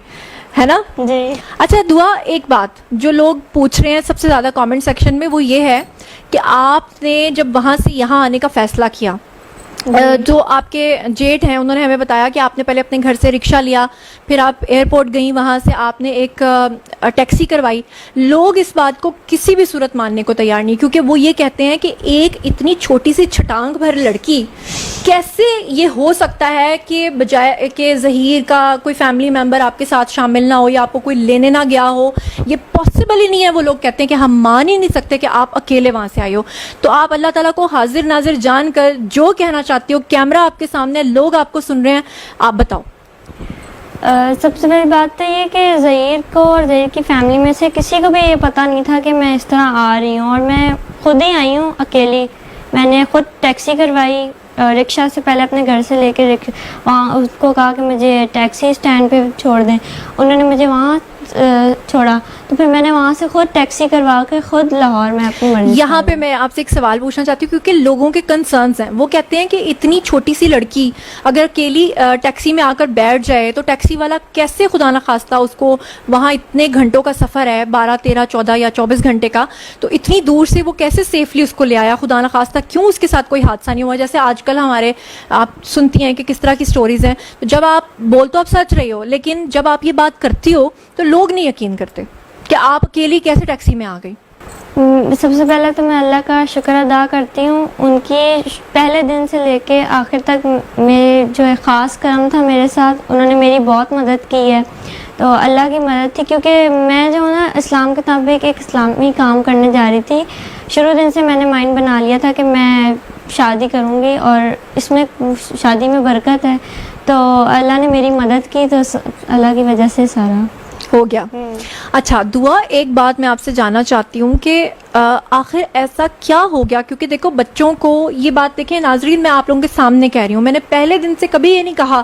ہے نا؟ جی. اچھا دعا، ایک بات جو لوگ پوچھ رہے ہیں سب سے زیادہ کامنٹ سیکشن میں وہ یہ ہے کہ آپ نے جب وہاں سے یہاں آنے کا فیصلہ کیا، جو آپ کے جیٹ ہیں انہوں نے ہمیں بتایا کہ آپ نے پہلے اپنے گھر سے رکشہ لیا، پھر آپ ایئرپورٹ گئیں، وہاں سے آپ نے ایک ٹیکسی کروائی. لوگ اس بات کو کسی بھی صورت ماننے کو تیار نہیں، کیونکہ وہ یہ کہتے ہیں کہ ایک اتنی چھوٹی سی چھٹانگ بھر لڑکی کیسے یہ ہو سکتا ہے کہ بجائے کہ ظہیر کا کوئی فیملی ممبر آپ کے ساتھ شامل نہ ہو یا آپ کو کوئی لینے نہ گیا ہو، یہ پاسبل ہی نہیں ہے. وہ لوگ کہتے ہیں کہ ہم مان ہی نہیں سکتے کہ آپ اکیلے وہاں سے آئے ہو. تو آپ اللہ تعالیٰ کو حاضر ناظر جان کر جو کہنا چاہتے ہو، کیمرہ آپ کے سامنے، لوگ آپ کو سن رہے ہیں، آپ بتاؤ. سب سے بڑی بات تو یہ کہ ظہیر کو اور ظہیر کی فیملی میں سے کسی کو بھی یہ پتہ نہیں تھا کہ میں اس طرح آ رہی ہوں، اور میں خود ہی آئی ہوں اکیلی. میں نے خود ٹیکسی کروائی، رکشہ سے پہلے اپنے گھر سے لے کے وہاں اس کو کہا کہ مجھے ٹیکسی اسٹینڈ پہ چھوڑ دیں. انہوں نے مجھے وہاں چھوڑا تو پھر میں نے وہاں سے خود ٹیکسی کروا کے خود لاہور میں اپنی مرضی. یہاں پہ میں آپ سے ایک سوال پوچھنا چاہتی ہوں کیونکہ لوگوں کے کنسرنز ہیں. وہ کہتے ہیں کہ اتنی چھوٹی سی لڑکی اگر اکیلی ٹیکسی میں آ کر بیٹھ جائے تو ٹیکسی والا کیسے خدا نخواستہ اس کو، وہاں اتنے گھنٹوں کا سفر ہے، 12 13 14 یا 24 گھنٹے کا، تو اتنی دور سے وہ کیسے سیفلی اس کو لے آیا؟ خدا نخواستہ کیوں اس کے ساتھ کوئی حادثہ نہیں ہوا؟ جیسے آج کل ہمارے آپ سنتی ہیں کہ کس طرح کی سٹوریز ہیں. تو جب آپ بول تو آپ سچ رہی ہو، لیکن جب آپ یہ بات کرتی ہو تو لوگ نہیں یقین کرتے کہ آپ اکیلی کیسے ٹیکسی میں آ گئی. سب سے پہلے تو میں اللہ کا شکر ادا کرتی ہوں، ان کی پہلے دن سے لے کے آخر تک میرے جو خاص کرم تھا میرے ساتھ، انہوں نے میری بہت مدد کی ہے. تو اللہ کی مدد تھی، کیونکہ میں جو نا اسلام کے مطابق ایک اسلامی کام کرنے جا رہی تھی. شروع دن سے میں نے مائنڈ بنا لیا تھا کہ میں شادی کروں گی اور اس میں شادی میں برکت ہے. تو اللہ نے میری مدد کی، تو اللہ کی وجہ سے سارا ہو گیا. اچھا دعا، ایک بات میں آپ سے جاننا چاہتی ہوں کہ آخر ایسا کیا ہو گیا؟ کیونکہ دیکھو بچوں کو یہ بات، دیکھیں ناظرین میں آپ لوگوں کے سامنے کہہ رہی ہوں، میں نے پہلے دن سے کبھی یہ نہیں کہا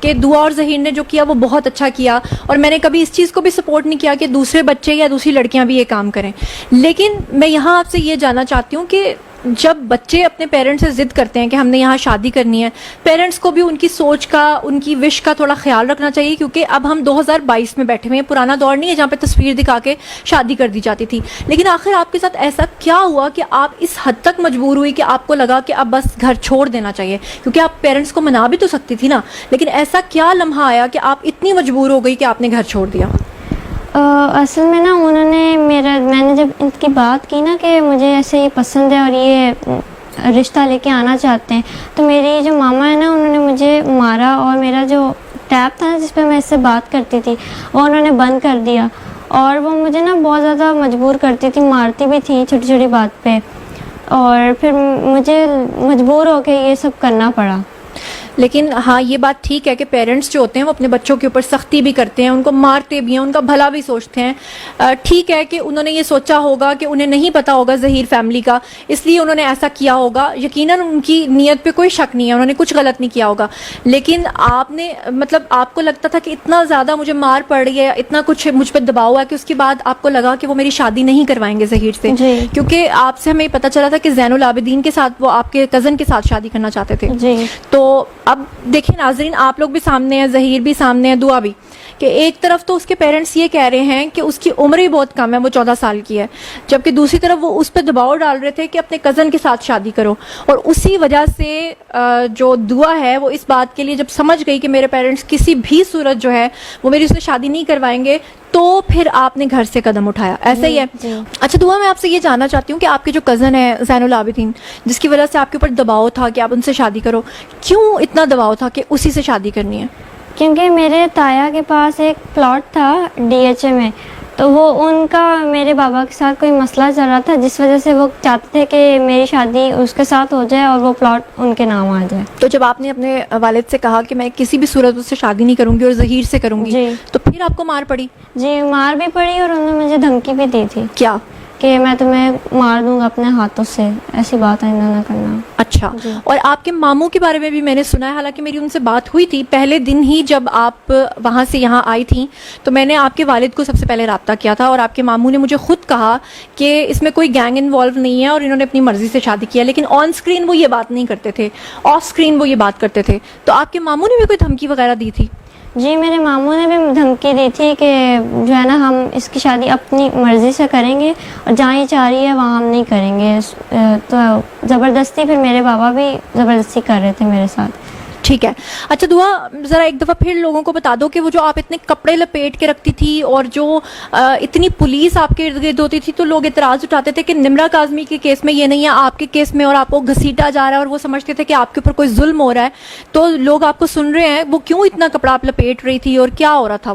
کہ دعا اور ظہیر نے جو کیا وہ بہت اچھا کیا، اور میں نے کبھی اس چیز کو بھی سپورٹ نہیں کیا کہ دوسرے بچے یا دوسری لڑکیاں بھی یہ کام کریں. لیکن میں یہاں آپ سے یہ جاننا چاہتی ہوں کہ جب بچے اپنے پیرنٹس سے ضد کرتے ہیں کہ ہم نے یہاں شادی کرنی ہے، پیرنٹس کو بھی ان کی سوچ کا، ان کی وش کا تھوڑا خیال رکھنا چاہیے، کیونکہ اب ہم 2022 میں بیٹھے ہوئے ہیں. پرانا دور نہیں ہے جہاں پہ تصویر دکھا کے شادی کر دی جاتی تھی. لیکن آخر آپ کے ساتھ ایسا کیا ہوا کہ آپ اس حد تک مجبور ہوئی کہ آپ کو لگا کہ اب بس گھر چھوڑ دینا چاہیے؟ کیونکہ آپ پیرنٹس کو منا بھی تو سکتی تھی نا، لیکن ایسا کیا لمحہ آیا کہ آپ اتنی مجبور ہو گئی کہ آپ نے گھر چھوڑ دیا؟ اصل میں نا انہوں نے میں نے جب ان کی بات کی نا کہ مجھے ایسے یہ پسند ہے اور یہ رشتہ لے کے آنا چاہتے ہیں، تو میری جو ماما ہے نا انہوں نے مجھے مارا، اور میرا جو ٹیب تھا نا جس پہ میں اس سے بات کرتی تھی وہ انہوں نے بند کر دیا، اور وہ مجھے نا بہت زیادہ مجبور کرتی تھی، مارتی بھی تھی چھوٹی چھوٹی بات پہ، اور پھر مجھے مجبور ہو کے یہ سب کرنا پڑا. لیکن ہاں یہ بات ٹھیک ہے کہ پیرنٹس جو ہوتے ہیں وہ اپنے بچوں کے اوپر سختی بھی کرتے ہیں, ان کو مارتے بھی ہیں, ان کا بھلا بھی سوچتے ہیں. ٹھیک ہے کہ انہوں نے یہ سوچا ہوگا کہ انہیں نہیں پتا ہوگا ظہیر فیملی کا, اس لیے انہوں نے ایسا کیا ہوگا. یقیناً ان کی نیت پہ کوئی شک نہیں ہے, انہوں نے کچھ غلط نہیں کیا ہوگا. لیکن آپ نے مطلب آپ کو لگتا تھا کہ اتنا زیادہ مجھے مار پڑ رہی ہے, اتنا کچھ مجھ پہ دباؤ ہے, کہ اس کے بعد آپ کو لگا کہ وہ میری شادی نہیں کروائیں گے ظہیر سے. جی. کیونکہ آپ سے ہمیں پتہ چلا تھا کہ زین العابدین کے ساتھ وہ آپ کے کزن کے ساتھ شادی کرنا چاہتے تھے. جی. تو اب دیکھیں ناظرین, آپ لوگ بھی سامنے ہیں, ظہیر بھی سامنے ہے, دعا بھی, کہ ایک طرف تو اس کے پیرنٹس یہ کہہ رہے ہیں کہ اس کی عمر ہی بہت کم ہے, وہ 14 سال کی ہے, جبکہ دوسری طرف وہ اس پہ دباؤ ڈال رہے تھے کہ اپنے کزن کے ساتھ شادی کرو. اور اسی وجہ سے جو دعا ہے وہ اس بات کے لیے جب سمجھ گئی کہ میرے پیرنٹس کسی بھی صورت جو ہے وہ میری اس سے شادی نہیں کروائیں گے, تو پھر آپ نے گھر سے قدم اٹھایا. ایسا ہی ہے. اچھا دعا, میں آپ سے یہ جاننا چاہتی ہوں کہ آپ کے جو کزن ہے زین العابدین, جس کی وجہ سے آپ کے اوپر دباؤ تھا کہ آپ ان سے شادی کرو, کیوں اتنا دباؤ تھا کہ اسی سے شادی کرنی ہے؟ کیونکہ میرے تایا کے پاس ایک پلاٹ تھا DHA میں, تو وہ ان کا میرے بابا کے ساتھ کوئی مسئلہ چل رہا تھا, جس وجہ سے وہ چاہتے تھے کہ میری شادی اس کے ساتھ ہو جائے اور وہ پلاٹ ان کے نام آ جائے. تو جب آپ نے اپنے والد سے کہا کہ میں کسی بھی صورت اس سے شادی نہیں کروں گی اور ظہیر سے کروں گی, جی. تو پھر آپ کو مار پڑی؟ جی, مار بھی پڑی, اور انہوں نے مجھے دھمکی بھی دی تھی کیا کہ میں تمہیں مار دوں گا اپنے ہاتھوں سے, ایسی بات آئندہ نہ کرنا. اچھا. جی. اور آپ کے ماموں کے بارے میں بھی میں نے سنا ہے, حالانکہ میری ان سے بات ہوئی تھی پہلے دن ہی جب آپ وہاں سے یہاں آئی تھیں, تو میں نے آپ کے والد کو سب سے پہلے رابطہ کیا تھا, اور آپ کے ماموں نے مجھے خود کہا کہ اس میں کوئی گینگ انوالو نہیں ہے اور انہوں نے اپنی مرضی سے شادی کیا. لیکن آن اسکرین وہ یہ بات نہیں کرتے تھے, آف اسکرین وہ یہ بات کرتے تھے. تو آپ کے ماموں نے بھی کوئی دھمکی وغیرہ دی تھی؟ جی, میرے ماموں نے بھی دھمکی دی تھی کہ جو ہے نا ہم اس کی شادی اپنی مرضی سے کریں گے, اور جہاں یہ چاہ رہی ہے وہاں ہم نہیں کریں گے. تو زبردستی پھر میرے بابا بھی زبردستی کر رہے تھے میرے ساتھ. ٹھیک ہے. اچھا دعا, ذرا ایک دفعہ پھر لوگوں کو بتا دو کہ وہ جو آپ اتنے کپڑے لپیٹ کے رکھتی تھی اور جو اتنی پولیس آپ کے ارد گرد ہوتی تھی, تو لوگ اعتراض اٹھاتے تھے کہ نمرا کاظمی کے کیس میں یہ نہیں ہے, آپ کے کیس میں, اور آپ کو گھسیٹا جا رہا ہے, اور وہ سمجھتے تھے کہ آپ کے اوپر کوئی ظلم ہو رہا ہے. تو لوگ آپ کو سن رہے ہیں, وہ کیوں اتنا کپڑا آپ لپیٹ رہی تھی اور کیا ہو رہا تھا؟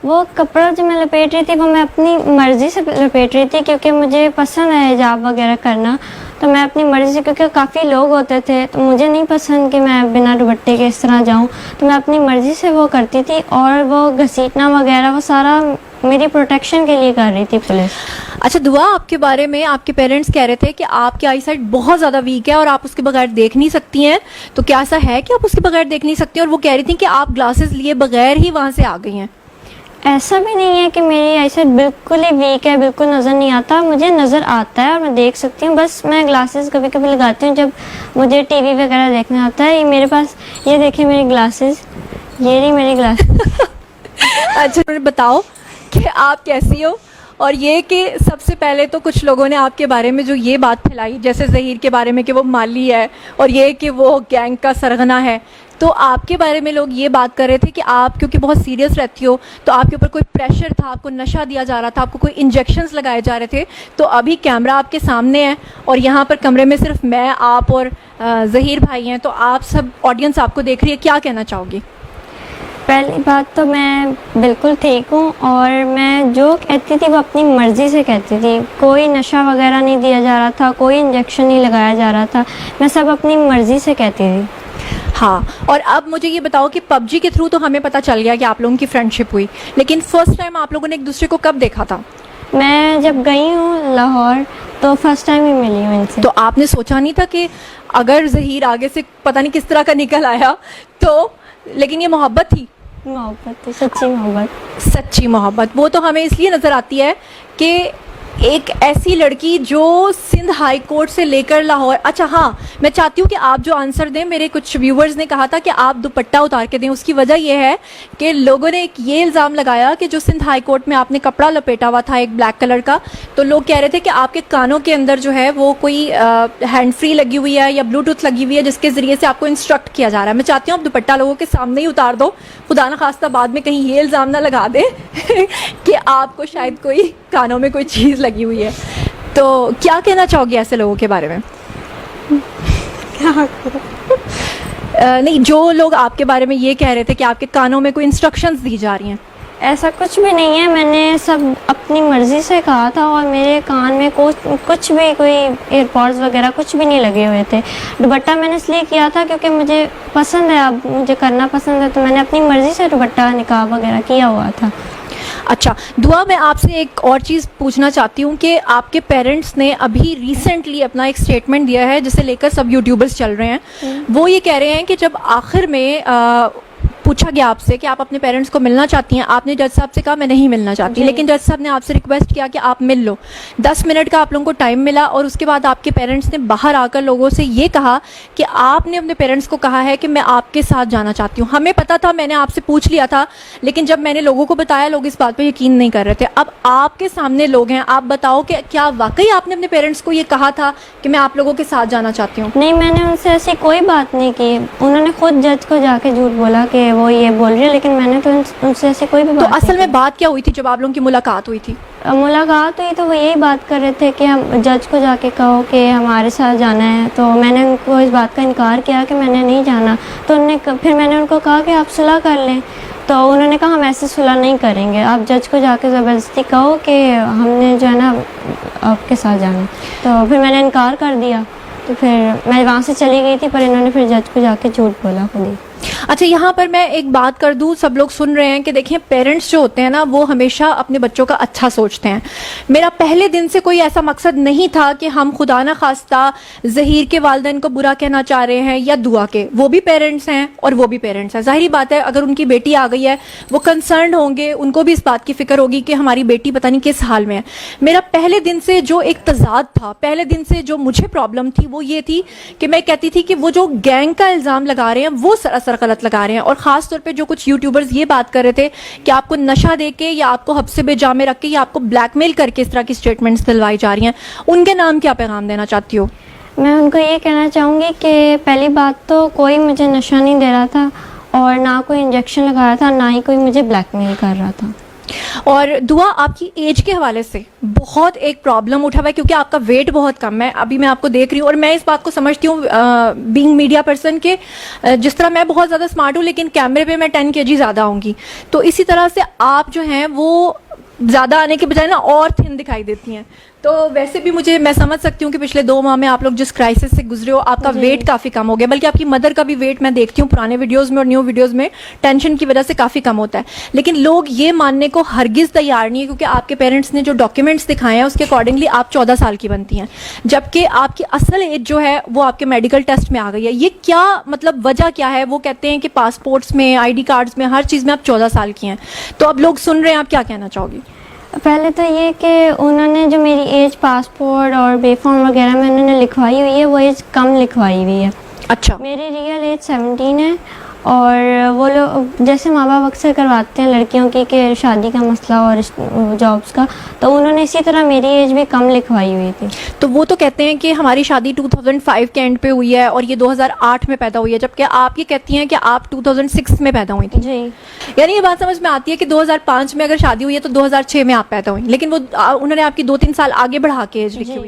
وہ کپڑا جو میں لپیٹ رہی تھی وہ میں اپنی مرضی سے لپیٹ رہی تھی, کیونکہ مجھے پسند ہے حجاب وغیرہ کرنا, تو میں اپنی مرضی سے, کیونکہ کافی لوگ ہوتے تھے تو مجھے نہیں پسند کہ میں بنا دوپٹے کے اس طرح جاؤں, تو میں اپنی مرضی سے وہ کرتی تھی. اور وہ گھسیٹنا وغیرہ وہ سارا میری پروٹیکشن کے لیے کر رہی تھی پولیس. اچھا دعا, آپ کے بارے میں آپ کے پیرنٹس کہہ رہے تھے کہ آپ کی آئی سائٹ بہت زیادہ ویک ہے اور آپ اس کے بغیر دیکھ نہیں سکتی ہیں, تو کیا ایسا ہے کہ آپ اس کے بغیر دیکھ نہیں سکتی ہیں؟ اور وہ کہہ رہی تھیں کہ آپ گلاسز لیے بغیر ہی وہاں سے آ گئی ہیں. ایسا بھی نہیں ہے کہ میری آئی سائٹ بالکل ہی ویک ہے, بالکل نظر نہیں آتا, مجھے نظر آتا ہے اور میں دیکھ سکتی ہوں. بس میں گلاسز کبھی کبھی لگاتی ہوں جب مجھے ٹی وی وغیرہ دیکھنا ہوتا ہے. یہ میرے پاس, یہ دیکھیں میری گلاسز, یہ رہی میری گلاسز. اچھا مجھے بتاؤ کہ آپ کیسی ہو, اور یہ کہ سب سے پہلے تو کچھ لوگوں نے آپ کے بارے میں جو یہ بات پھیلائی, جیسے ظہیر کے بارے میں کہ وہ مالی ہے, اور یہ کہ وہ گینگ کا سرغنہ ہے, تو آپ کے بارے میں لوگ یہ بات کر رہے تھے کہ آپ کیونکہ بہت سیریس رہتی ہو تو آپ کے اوپر کوئی پریشر تھا, آپ کو نشہ دیا جا رہا تھا, آپ کو کوئی انجیکشنز لگائے جا رہے تھے. تو ابھی کیمرہ آپ کے سامنے ہے اور یہاں پر کمرے میں صرف میں, آپ اور ظہیر بھائی ہیں, تو آپ سب آڈینس آپ کو دیکھ رہی ہے, کیا کہنا چاہو گی؟ پہلی بات تو میں بالکل ٹھیک ہوں, اور میں جو کہتی تھی وہ اپنی مرضی سے کہتی تھی. کوئی نشہ وغیرہ نہیں دیا جا رہا تھا, کوئی انجیکشن نہیں لگایا جا رہا تھا, میں سب اپنی مرضی سے کہتی تھی. ہاں. اور اب مجھے یہ بتاؤ کہ پب جی کے تھرو تو ہمیں پتہ چل گیا کہ آپ لوگوں کی فرینڈ شپ ہوئی, لیکن فرسٹ ٹائم آپ لوگوں نے ایک دوسرے کو کب دیکھا تھا؟ میں جب گئی ہوں لاہور تو فرسٹ ٹائم ہی ملی ہوں ان سے. تو آپ نے سوچا نہیں تھا کہ اگر ظہیر آگے سے پتہ نہیں کس طرح کا نکل آیا تو, لیکن یہ محبت تھی؟ محبت تھی, سچی محبت. سچی محبت وہ تو ہمیں اس لیے نظر آتی ہے کہ ایک ایسی لڑکی جو سندھ ہائی کورٹ سے لے کر لاہور. اچھا ہاں, میں چاہتی ہوں کہ آپ جو آنسر دیں, میرے کچھ ویورز نے کہا تھا کہ آپ دوپٹہ اتار کے دیں. اس کی وجہ یہ ہے کہ لوگوں نے ایک یہ الزام لگایا کہ جو سندھ ہائی کورٹ میں آپ نے کپڑا لپیٹا ہوا تھا ایک بلیک کلر کا, تو لوگ کہہ رہے تھے کہ آپ کے کانوں کے اندر جو ہے وہ کوئی ہینڈ فری لگی ہوئی ہے یا بلوٹوتھ لگی ہوئی ہے جس کے ذریعے سے آپ کو انسٹرکٹ کیا جا رہا ہے. میں چاہتی ہوں آپ دوپٹہ لوگوں کے سامنے ہی اتار دو, خدا نخواستہ بعد میں کہیں یہ الزام نہ لگا دیں کہ آپ کو شاید کوئی کانوں میں کوئی چیز لگی ہوئی ہے. تو کیا کہنا چاہو گی ایسے لوگوں کے بارے میں؟ نہیں, جو لوگ آپ کے بارے میں یہ کہہ رہے تھے کہ آپ کے کانوں میں کوئی انسٹرکشنز دی جا رہی ہیں. ایسا کچھ بھی نہیں ہے، میں نے سب اپنی مرضی سے کہا تھا، اور میرے کان میں کچھ بھی کوئی ایئر پوڈز وغیرہ کچھ بھی نہیں لگے ہوئے تھے. دوپٹہ میں نے اس لیے کیا تھا کیونکہ مجھے پسند ہے، اب مجھے کرنا پسند ہے، تو میں نے اپنی مرضی سے دوپٹہ نقاب وغیرہ کیا ہوا تھا. اچھا دعا، میں آپ سے ایک اور چیز پوچھنا چاہتی ہوں کہ آپ کے پیرنٹس نے ابھی ریسنٹلی اپنا ایک اسٹیٹمنٹ دیا ہے جسے لے کر سب یوٹیوبرز چل رہے ہیں. وہ یہ کہہ رہے ہیں کہ جب آخر میں پوچھا گیا آپ سے کہ آپ اپنے پیرنٹس کو ملنا چاہتی ہیں، آپ نے جج صاحب سے کہا میں نہیں ملنا چاہتی، لیکن جج صاحب نے آپ سے ریکویسٹ کیا کہ آپ مل لو. 10 منٹ کا آپ لوگوں کو ٹائم ملا، اور اس کے بعد آپ کے پیرنٹس نے باہر آ کر لوگوں سے یہ کہا کہ آپ نے اپنے پیرنٹس کو کہا ہے کہ میں آپ کے ساتھ جانا چاہتی ہوں. ہمیں پتا تھا، میں نے آپ سے پوچھ لیا تھا، لیکن جب میں نے لوگوں کو بتایا لوگ اس بات پہ یقین نہیں کر رہے تھے. اب آپ کے سامنے لوگ ہیں، آپ بتاؤ کہ کیا واقعی آپ نے اپنے پیرنٹس کو یہ کہا تھا کہ میں آپ لوگوں کے ساتھ جانا چاہتی ہوں؟ نہیں، میں نے ان سے ایسی کوئی بات نہیں کی. انہوں نے خود جج کو جا کے جھوٹ بولا کہ وہ یہ بول رہی ہے، لیکن میں نے تو ان سے ایسی کوئی بھی تو بات نہیں اصل میں بات کیا ہوئی تھی جب آپ لوگوں کی ملاقات ہوئی تھی؟ ملاقات ہوئی تو وہ یہی بات کر رہے تھے کہ ہم جج کو جا کے کہو کہ ہمارے ساتھ جانا ہے. تو میں نے ان کو اس بات کا انکار کیا کہ میں نے نہیں جانا. تو پھر میں نے ان کو کہا کہ آپ صلح کر لیں. تو انہوں نے کہا ہم ایسے صلح نہیں کریں گے، آپ جج کو جا کے زبردستی کہو کہ ہم نے جو ہے نا آپ کے ساتھ جانا. تو پھر میں نے انکار کر دیا. تو پھر میں وہاں سے چلی گئی تھی، پر انہوں نے پھر جج کو جا کے جھوٹ بولا خود ہی. اچھا یہاں پر میں ایک بات کر دوں، سب لوگ سن رہے ہیں کہ دیکھیں پیرنٹس جو ہوتے ہیں نا وہ ہمیشہ اپنے بچوں کا اچھا سوچتے ہیں. میرا پہلے دن سے کوئی ایسا مقصد نہیں تھا کہ ہم خدا نہ خواستہ ظہیر کے والدین کو برا کہنا چاہ رہے ہیں یا دعا کے. وہ بھی پیرنٹس ہیں اور وہ بھی پیرنٹس ہیں. ظاہری بات ہے اگر ان کی بیٹی آ گئی ہے وہ کنسرنڈ ہوں گے، ان کو بھی اس بات کی فکر ہوگی کہ ہماری بیٹی پتہ نہیں کس حال میں ہے. میرا پہلے دن سے جو ایک تضاد تھا، پہلے دن سے جو مجھے پرابلم تھی وہ یہ تھی کہ میں کہتی تھی کہ وہ جو گینگ کا الزام لگا رہے ہیں وہ سراسر غلط لگا رہے ہیں. اور خاص طور پہ جو کچھ یوٹیوبرز یہ بات کر رہے تھے کہ آپ کو نشہ دے کے یا آپ کو حبس بے جا میں رکھ کے یا آپ کو بلیک میل کر کے اس طرح کی سٹیٹمنٹس دلوائی جا رہی ہیں، ان کے نام کیا پیغام دینا چاہتی ہو؟ میں ان کو یہ کہنا چاہوں گی کہ پہلی بات تو کوئی مجھے نشہ نہیں دے رہا تھا، اور نہ کوئی انجیکشن لگا رہا تھا، نہ ہی کوئی مجھے بلیک میل کر رہا تھا. اور دعا، آپ کی ایج کے حوالے سے بہت ایک پرابلم اٹھا ہوا ہے کیونکہ آپ کا ویٹ بہت کم ہے. ابھی میں آپ کو دیکھ رہی ہوں اور میں اس بات کو سمجھتی ہوں بینگ میڈیا پرسن کہ جس طرح میں بہت زیادہ اسمارٹ ہوں لیکن کیمرے پہ میں 10 kg زیادہ ہوں گی، تو اسی طرح سے آپ جو ہیں وہ زیادہ آنے کے بجائے نا اور تھن دکھائی دیتی ہیں. تو ویسے بھی میں سمجھ سکتی ہوں کہ پچھلے 2 ماہ میں آپ لوگ جس کرائسس سے گزرے ہو، آپ کا ویٹ کافی کم ہو گیا. بلکہ آپ کی مدر کا بھی ویٹ میں دیکھتی ہوں پرانے ویڈیوز میں اور نیو ویڈیوز میں ٹینشن کی وجہ سے کافی کم ہوتا ہے. لیکن لوگ یہ ماننے کو ہرگز تیار نہیں ہے کیونکہ آپ کے پیرنٹس نے جو ڈاکیومنٹس دکھائے ہیں اس کے اکارڈنگلی آپ 14 سال کی بنتی ہیں، جبکہ آپ کی اصل ایج جو ہے وہ آپ کے میڈیکل ٹیسٹ میں آ گئی ہے. یہ کیا مطلب وجہ کیا ہے؟ وہ کہتے ہیں کہ پاسپورٹس میں، ID کارڈز میں، ہر چیز میں آپ 14 سال کی ہیں. تو اب لوگ سن رہے ہیں، آپ کیا کہنا چاہو گی؟ پہلے تو یہ کہ انہوں نے جو میری ایج پاسپورٹ اور بے فارم وغیرہ میں انہوں نے لکھوائی ہوئی ہے وہ ایج کم لکھوائی ہوئی ہے. اچھا، میری ریئل ایج 17 ہے. اور وہ لوگ جیسے ماں باپ اکثر کرواتے ہیں لڑکیوں کی کہ شادی کا مسئلہ اور جابس کا، تو انہوں نے اسی طرح میری ایج بھی کم لکھوائی ہوئی تھی. تو وہ تو کہتے ہیں کہ ہماری شادی 2005 کے اینڈ پہ ہوئی ہے اور یہ 2008 میں پیدا ہوئی ہے، جبکہ آپ یہ کہتی ہیں کہ آپ 2006 میں پیدا ہوئی تھی. جی، یعنی یہ بات سمجھ میں آتی ہے کہ 2005 میں اگر شادی ہوئی ہے تو 2006 میں آپ پیدا ہوئی، لیکن وہ انہوں نے آپ کی 2-3 سال آگے بڑھا کے ایج لکھی ہوئی.